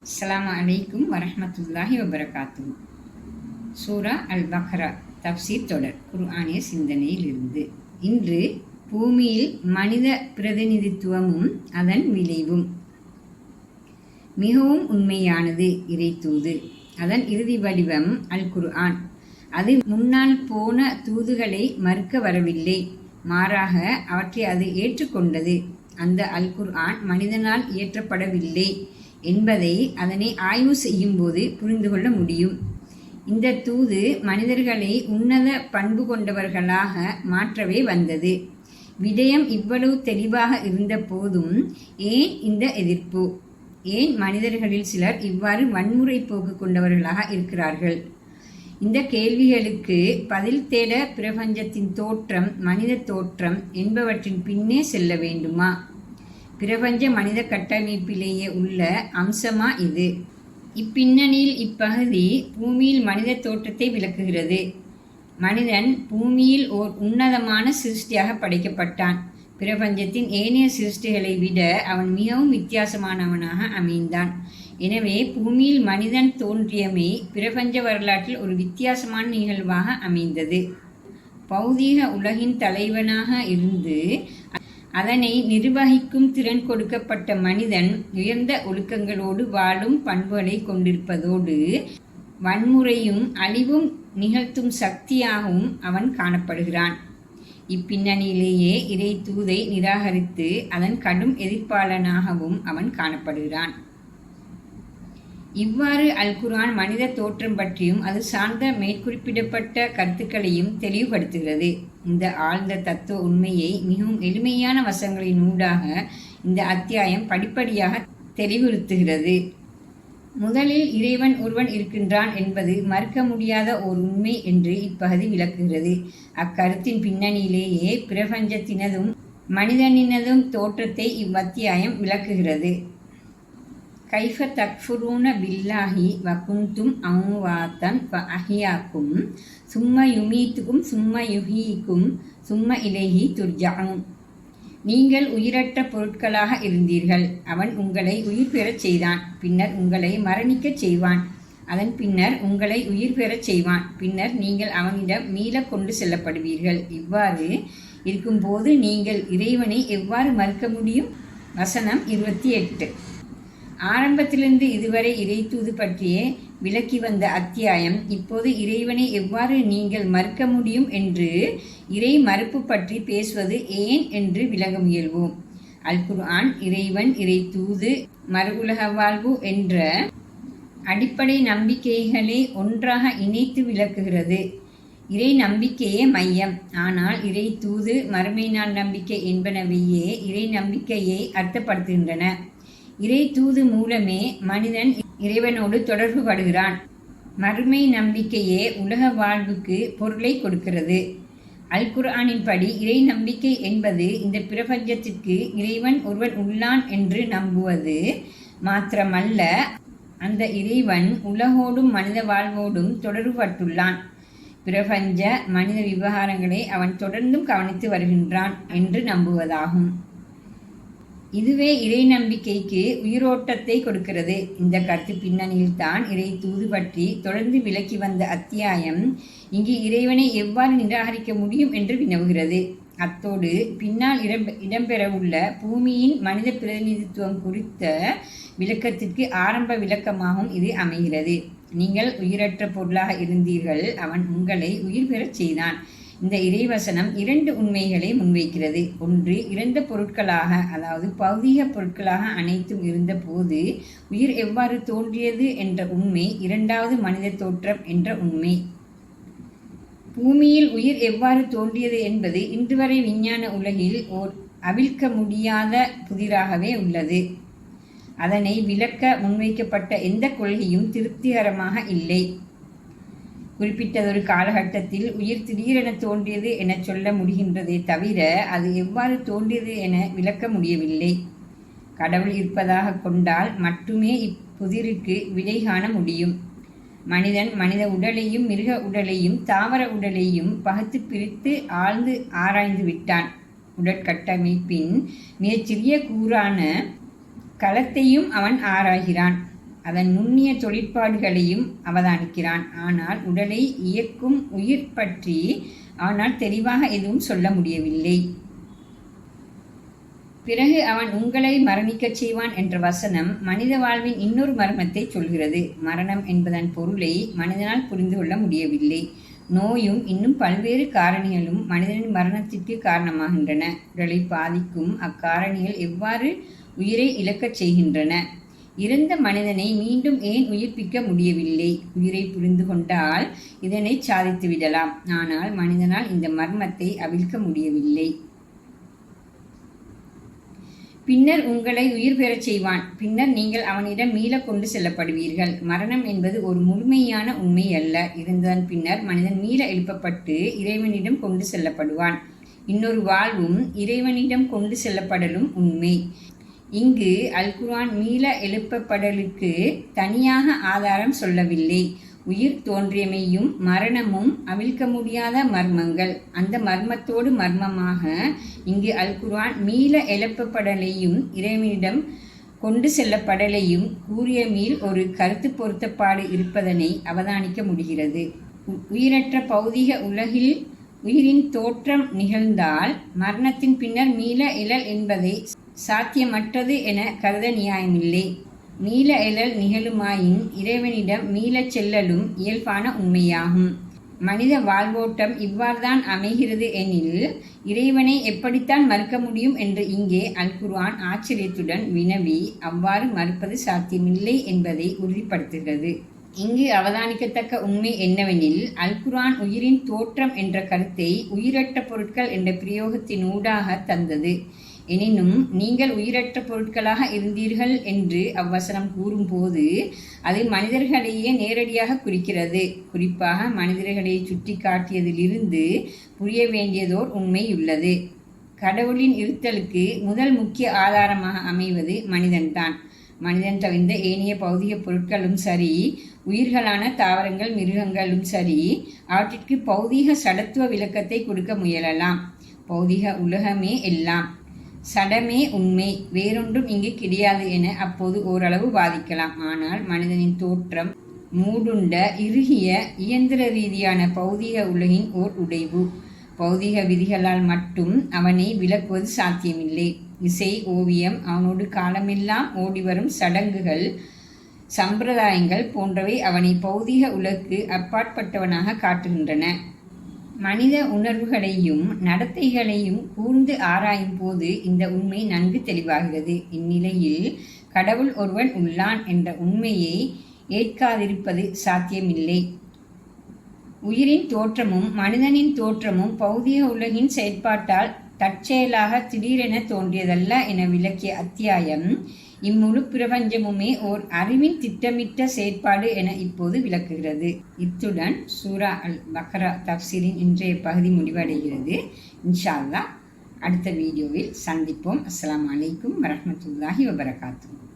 அஸ்ஸலாமு அலைக்கும் வரஹ்மத்துல்லாஹி வபரகாத்துஹு. சூரா அல் பக்ரா தப்சீர் தொடர் குர்ஆனிய சிந்தனையில் இருந்து. இன்று பூமியில் மனித பிரதிநிதித்துவமும் அதன் விளைவும். மிகவும் உண்மையானது இறைத்தூது. அதன் இறுதி வடிவம் அல் குர்ஆன். அது முன்னால் போன தூதுகளை மறுக்க வரவில்லை, மாறாக அவற்றை அது ஏற்றுக்கொண்டது. அந்த அல் குர்ஆன் மனிதனால் இயற்றப்படவில்லை என்பதை அதனை ஆய்வு செய்யும் போது புரிந்து கொள்ள முடியும். இந்த தூது மனிதர்களை உன்னத பண்பு கொண்டவர்களாக மாற்றவே வந்தது. விடயம் இவ்வளவு தெளிவாக இருந்த போதும் ஏன் இந்த எதிர்ப்பு? ஏன் மனிதர்களில் சிலர் இவ்வாறு வன்முறை போக்கு கொண்டவர்களாக இருக்கிறார்கள்? இந்த கேள்விகளுக்கு பதில் தேட பிரபஞ்சத்தின் தோற்றம், மனித தோற்றம் என்பவற்றின் பின்னே செல்ல வேண்டுமா? பிரபஞ்ச மனித கட்டமைப்பிலேயே உள்ள அம்சமா இது? இப்பின்னணியில் இப்பகுதி பூமியில் மனித தோற்றத்தை விளக்குகிறது. மனிதன் பூமியில் ஓர் உன்னதமான சிருஷ்டியாக படைக்கப்பட்டான். பிரபஞ்சத்தின் ஏனைய சிருஷ்டிகளை விட அவன் மிகவும் வித்தியாசமானவனாக அமைந்தான். எனவே பூமியில் மனிதன் தோன்றியமை பிரபஞ்ச வரலாற்றில் ஒரு வித்தியாசமான நிகழ்வாக அமைந்தது. பௌதீக உலகின் தலைவனாக இருந்து அதனை நிர்வகிக்கும் திறன் கொடுக்கப்பட்ட மனிதன் உயர்ந்த ஒழுக்கங்களோடு வாழும் பண்புகளை கொண்டிருப்பதோடு வன்முறையும் அழிவும் நிகழ்த்தும் சக்தியாகவும் அவன் காணப்படுகிறான். இப்பின்னணியிலேயே இறை தூதை நிராகரித்து அதன் கடும் எதிர்ப்பாளனாகவும் அவன் காணப்படுகிறான். இவ்வாறு அல் குர்ஆன் மனித தோற்றம் பற்றியும் அது சார்ந்த மேற்குறிப்பிடப்பட்ட கருத்துக்களையும் தெளிவுபடுத்துகிறது. இந்த ஆழ்ந்த தத்துவ உண்மையை மிகவும் எளிமையான வசங்களின் ஊடாக இந்த அத்தியாயம் படிப்படியாக தெளிவுறுத்துகிறது. முதலில் இறைவன் ஒருவன் இருக்கின்றான் என்பது மறுக்க முடியாத ஓர் உண்மை என்று இப்பகுதி விளக்குகிறது. அக்கருத்தின் பின்னணியிலேயே பிரபஞ்சத்தினதும் மனிதனினதும் தோற்றத்தை இவ்வத்தியாயம் விளக்குகிறது. கைஃப தக்ஃபுரூன பில்லாஹி வகுந்தும் அம்வாத்தன் ஃபஅஹ்யாக்கும் சும்ம யுமீத்துக்கும் சும்ம யுஹீக்கும் சும்ம இலைஹி துர்ஜஅூன். நீங்கள் உயிரற்ற பொருட்களாக இருந்தீர்கள். அவன் உங்களை உயிர் பெறச் செய்தான், பின்னர் உங்களை மரணிக்கச் செய்வான். அதன் பின்னர் உங்களை உயிர் பெறச் செய்வான். பின்னர் நீங்கள் அவனிடம் மீள கொண்டு செல்லப்படுவீர்கள். இவ்வாறு இருக்கும்போது நீங்கள் இறைவனை எவ்வாறு மறுக்க முடியும்? வசனம் 28. ஆரம்பத்திலிருந்து இதுவரை இறைத்தூது பற்றியே விளக்கி வந்த அத்தியாயம் இப்போது இறைவனை எவ்வாறு நீங்கள் மறுக்க முடியும் என்று இறை மறுப்பு பற்றி பேசுவது ஏன் என்று விளங்க முயல்வோம். அல் குர்ஆன் இறைவன், இறை தூது, மறு உலக வாழ்வு என்ற அடிப்படை நம்பிக்கைகளை ஒன்றாக இணைத்து விளக்குகிறது. இறை நம்பிக்கையே மையம். ஆனால் இறை தூது, மறுமை நாள் நம்பிக்கை என்பனவையே இறை நம்பிக்கையை அர்த்தப்படுத்துகின்றன. இறை தூது மூலமே மனிதன் இறைவனோடு தொடர்பு படுகிறான். மறுமை நம்பிக்கையே உலக வாழ்வுக்கு பொருளை கொடுக்கிறது. அல் குர்ஆனின் படி இறை நம்பிக்கை என்பது இந்த பிரபஞ்சத்திற்கு இறைவன் ஒருவன் உள்ளான் என்று நம்புவது மாத்திரமல்ல, அந்த இறைவன் உலகோடும் மனித வாழ்வோடும் தொடர்புபட்டுள்ளான். பிரபஞ்ச மனித விவகாரங்களை அவன் தொடர்ந்தும் கவனித்து வருகின்றான் என்று நம்புவதாகும். இதுவே இறை நம்பிக்கைக்கு உயிரோட்டத்தை கொடுக்கிறது. இந்த கருத்து பின்னணியில்தான் இறை தூது பற்றி தொடர்ந்து விளக்கி வந்த அத்தியாயம் இங்கு இறைவனை எவ்வாறு நிராகரிக்க முடியும் என்று வினவுகிறது. அத்தோடு பின்னால் இடம்பெறவுள்ள பூமியின் மனித பிரதிநிதித்துவம் குறித்த விளக்கத்திற்கு ஆரம்ப விளக்கமாகவும் இது அமைகிறது. நீங்கள் உயிரற்ற பொருளாக இருந்தீர்கள், அவன் உங்களை உயிர் பெறச் செய்தான். இந்த இறைவசனம் இரண்டு உண்மைகளை முன்வைக்கிறது. ஒன்று, இறந்த பொருட்களாக, அதாவது பௌதீக பொருட்களாக அனைத்தும் இருந்த போது உயிர் எவ்வாறு தோன்றியது என்ற உண்மை. இரண்டாவது, மனித தோற்றம் என்ற உண்மை. பூமியில் உயிர் எவ்வாறு தோன்றியது என்பது இன்று வரை விஞ்ஞான உலகில் ஓர் அவிழ்க்க முடியாத புதிராகவே உள்ளது. அதனை விளக்க முன்வைக்கப்பட்ட எந்த கொள்கையும் திருப்திகரமாக இல்லை. குறிப்பிட்டதொரு காலகட்டத்தில் உயிர் திடீரென தோன்றியது என சொல்ல முடிகின்றதே தவிர அது எவ்வாறு தோன்றியது என விளக்க முடியவில்லை. கடவுள் இருப்பதாக கொண்டால் மட்டுமே இப்புதிருக்கு விடை காண முடியும். மனிதன் மனித உடலையும் மிருக உடலையும் தாவர உடலையும் பகுத்து பிரித்து ஆழ்ந்து ஆராய்ந்து விட்டான். உடற்கட்டமைப்பின் மிகச்சிறிய கூறான களத்தையும் அவன் ஆராய்கிறான். அதன் நுண்ணிய தொழிற்பாடுகளையும் அவதானிக்கிறான். ஆனால் உடலை இயக்கும் உயிர் பற்றி அவனால் தெளிவாக எதுவும் சொல்ல முடியவில்லை. பிறகு அவன் உங்களை மரணிக்கச் செய்வான் என்ற வசனம் மனித வாழ்வின் இன்னொரு மர்மத்தை சொல்கிறது. மரணம் என்பதன் பொருளை மனிதனால் புரிந்து கொள்ள முடியவில்லை. நோயும் இன்னும் பல்வேறு காரணிகளும் மனிதனின் மரணத்திற்கு காரணமாகின்றன. உடலை பாதிக்கும் அக்காரணிகள் எவ்வாறு உயிரை இழக்கச் செய்கின்றன? இறந்த மனிதனை மீண்டும் ஏன் உயிர்ப்பிக்க முடியவில்லை? உயிரை புரிந்து கொண்டால் இதனை சாதித்து விடலாம். ஆனால் மனிதனால் இந்த மர்மத்தை அவிழ்க்க முடியவில்லை. பின்னர் உங்களை உயிர் பெறச் செய்வான். பின்னர் நீங்கள் அவனிடம் மீள கொண்டு செல்லப்படுவீர்கள். மரணம் என்பது ஒரு முழுமையான உண்மை அல்ல. இறந்ததன் பின்னர் மனிதன் மீள எழுப்பப்பட்டு இறைவனிடம் கொண்டு செல்லப்படுவான். இன்னொரு வாழ்வும் இறைவனிடம் கொண்டு செல்லப்படலும் உண்மை. இங்கு அல் குர்ஆன் மீள எழுப்பப்படலுக்கு தனியாக ஆதாரம் சொல்லவில்லை. உயிர் தோன்றியமையும் மரணமும் அவிழ்க்க முடியாத மர்மங்கள். அந்த மர்மத்தோடு மர்மமாக இங்கு அல் குர்ஆன் மீள எழுப்பப்படலையும் இறைவனிடம் கொண்டு செல்லப்படலையும் கூறிய மீள் ஒரு கருத்து பொருத்தப்பாடு இருப்பதனை அவதானிக்க முடிகிறது. உயிரற்ற பௌதிக உலகில் உயிரின் தோற்றம் நிகழ்ந்தால் மரணத்தின் பின்னர் மீள எழல் என்பதை சாத்தியமற்றது என கருத நியாயமில்லை. மீள எழல் நிகழுமாயின் இறைவனிடம் மீளச் செல்லலும் இயல்பான உண்மையாகும். மனித வாழ்வோட்டம் இவ்வாறுதான் அமைகிறது எனில் இறைவனை எப்படித்தான் மறுக்க முடியும் என்று இங்கே அல் குர்ஆன் ஆச்சரியத்துடன் வினவி அவ்வாறு மறுப்பது சாத்தியமில்லை என்பதை உறுதிப்படுத்துகிறது. இங்கு அவதானிக்கத்தக்க உண்மை என்னவெனில் அல் குர்ஆன் உயிரின் தோற்றம் என்ற கருத்தை உயிரற்ற பொருட்கள் என்ற பிரயோகத்தினூடாக தந்தது. எனினும் நீங்கள் உயிரற்ற பொருட்களாக இருந்தீர்கள் என்று அவ்வசனம் கூறும்போது அது மனிதர்களையே நேரடியாக குறிக்கிறது. குறிப்பாக மனிதர்களை சுட்டி காட்டியதிலிருந்து புரிய வேண்டியதோர் உண்மையுள்ளது. கடவுளின் இருத்தலுக்கு முதல் முக்கிய ஆதாரமாக அமைவது மனிதன்தான். மனிதன் தவிர்ந்த ஏனைய பௌதிக பொருட்களும் சரி, உயிர்களான தாவரங்கள் மிருகங்களும் சரி, அவற்றிற்கு பௌதிக சடத்துவ விளக்கத்தை கொடுக்க முயலலாம். பௌதிக உலகமே எல்லாம், சடமே உண்மை, வேறொன்றும் இங்கு கிடையாது என அப்போது ஓரளவு வாதிக்கலாம். ஆனால் மனிதனின் தோற்றம் மூடுண்ட இறுகிய இயந்திர ரீதியான பௌதிக உலகின் ஓர் உடைவு. பௌதிக விதிகளால் மட்டும் அவனை விளக்குவது சாத்தியமில்லை. இசை, ஓவியம், அவனோடு காலமெல்லாம் ஓடிவரும் சடங்குகள், சம்பிரதாயங்கள் போன்றவை அவனை பௌதிக உலகுக்கு அப்பாற்பட்டவனாக காட்டுகின்றன. மனித உணர்வுகளையும் நடத்தைகளையும் கூர்ந்து ஆராயும் போது இந்த உண்மை நன்கு தெளிவாகிறது. இந்நிலையில் கடவுள் ஒருவன் உள்ளான் என்ற உண்மையை ஏற்காதிருப்பது சாத்தியமில்லை. உயிரின் தோற்றமும் மனிதனின் தோற்றமும் பௌதிக உலகின் செயற்பாட்டால் தற்செயலாக திடீரென தோன்றியதல்ல என விளக்கிய அத்தியாயம் இம்முழு பிரபஞ்சமுமே ஓர் அறிவின் திட்டமிட்ட செயற்பாடு என இப்போது விளக்குகிறது. இத்துடன் சூரா அல் பக்ரா தஃப்சீரின் இன்றைய பகுதி முடிவடைகிறது. இன்ஷா அல்லாஹ் அடுத்த வீடியோவில் சந்திப்போம். அஸ்ஸலாமு அலைக்கும் வரஹ்மத்துல்லாஹி வபரகாத்துஹு.